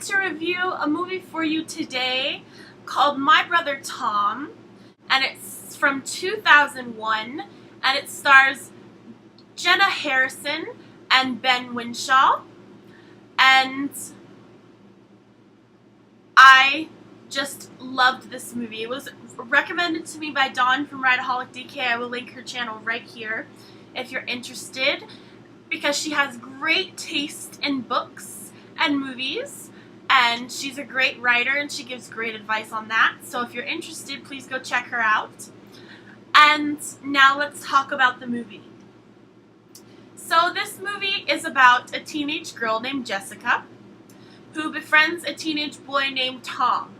like to review a movie for you today called My Brother Tom, and it's from 2001, and it stars Jenna Harrison and Ben Winshaw, and I just loved this movie. It was recommended to me by Dawn from Rideaholic DK. I will link her channel right here if you're interested, because she has great taste in books and movies, and she's a great writer and she gives great advice on that. So if you're interested, please go check her out. And now let's talk about the movie. So this movie is about a teenage girl named Jessica who befriends a teenage boy named Tom,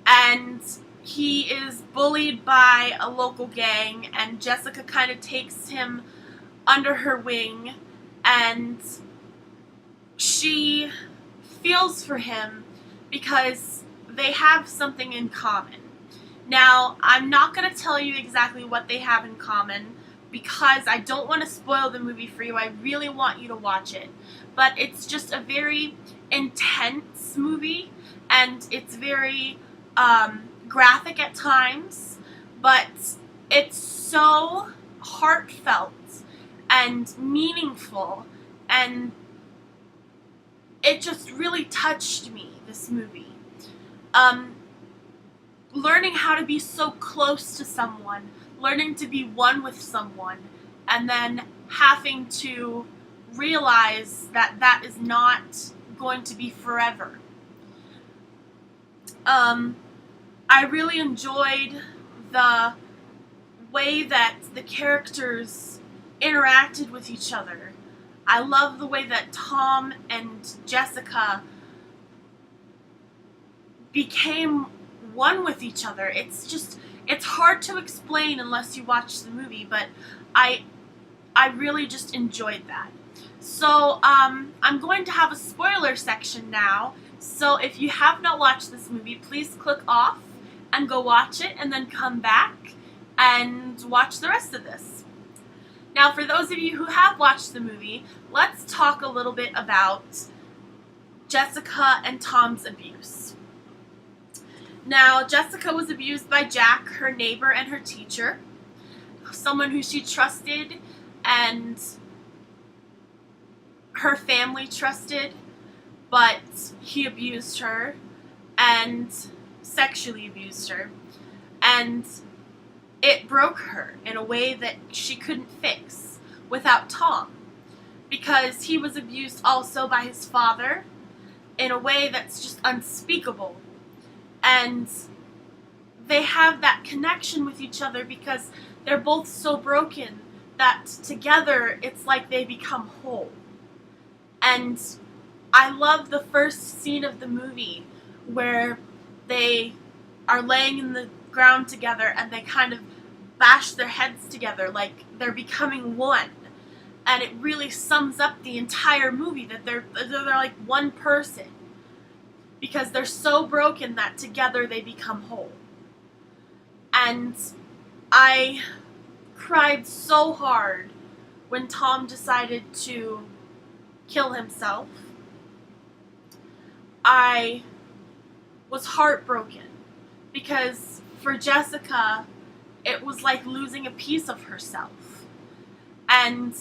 and he is bullied by a local gang, and Jessica kind of takes him under her wing, and she feels for him because they have something in common. Now, I'm not going to tell you exactly what they have in common because I don't want to spoil the movie for you. I really want you to watch it. But it's just a very intense movie, and it's very graphic at times, but it's so heartfelt and meaningful, and it just really touched me, this movie. Learning how to be so close to someone, learning to be one with someone, and then having to realize that that is not going to be forever. I really enjoyed the way that the characters interacted with each other. I love the way that Tom and Jessica became one with each other. It's hard to explain unless you watch the movie, but I really just enjoyed that. So I'm going to have a spoiler section now, so if you have not watched this movie, please click off and go watch it, and then come back and watch the rest of this. Now, for those of you who have watched the movie, let's talk a little bit about Jessica and Tom's abuse. Now, Jessica was abused by Jack, her neighbor and her teacher, someone who she trusted and her family trusted, but he abused her and sexually abused her, and it broke her in a way that she couldn't fix without Tom, because he was abused also by his father in a way that's just unspeakable. And they have that connection with each other because they're both so broken that together it's like they become whole. And I love the first scene of the movie where they are laying in the ground together and they kind of bash their heads together like they're becoming one. And it really sums up the entire movie, that they're like one person, because they're so broken that together they become whole. And I cried so hard when Tom decided to kill himself. I was heartbroken because for Jessica, it was like losing a piece of herself, and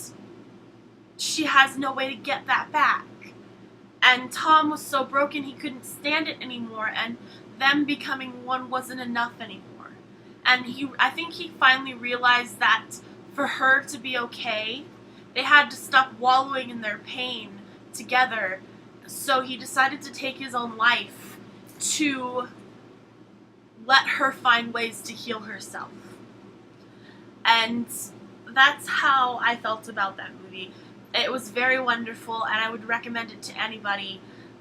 she has no way to get that back. And Tom was so broken he couldn't stand it anymore, and them becoming one wasn't enough anymore. And I think he finally realized that for her to be okay, they had to stop wallowing in their pain together. So he decided to take his own life to let her find ways to heal herself. And that's how I felt about that movie. It was very wonderful, and I would recommend it to anybody.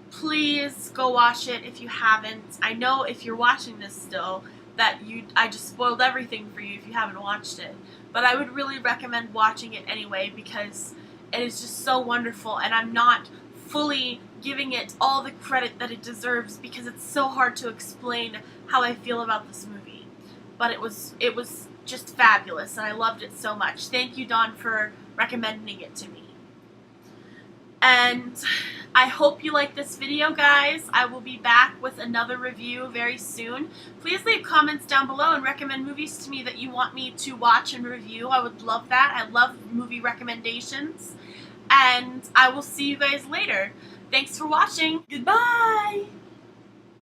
Please go watch it if you haven't. I know if you're watching this still that I just spoiled everything for you if you haven't watched it. But I would really recommend watching it anyway, because it is just so wonderful, and I'm not fully giving it all the credit that it deserves because it's so hard to explain how I feel about this movie. But it was just fabulous, and I loved it so much. Thank you, Dawn, for recommending it to me. And I hope you like this video, guys. I will be back with another review very soon. Please leave comments down below and recommend movies to me that you want me to watch and review. I would love that. I love movie recommendations. And I will see you guys later. Thanks for watching. Goodbye!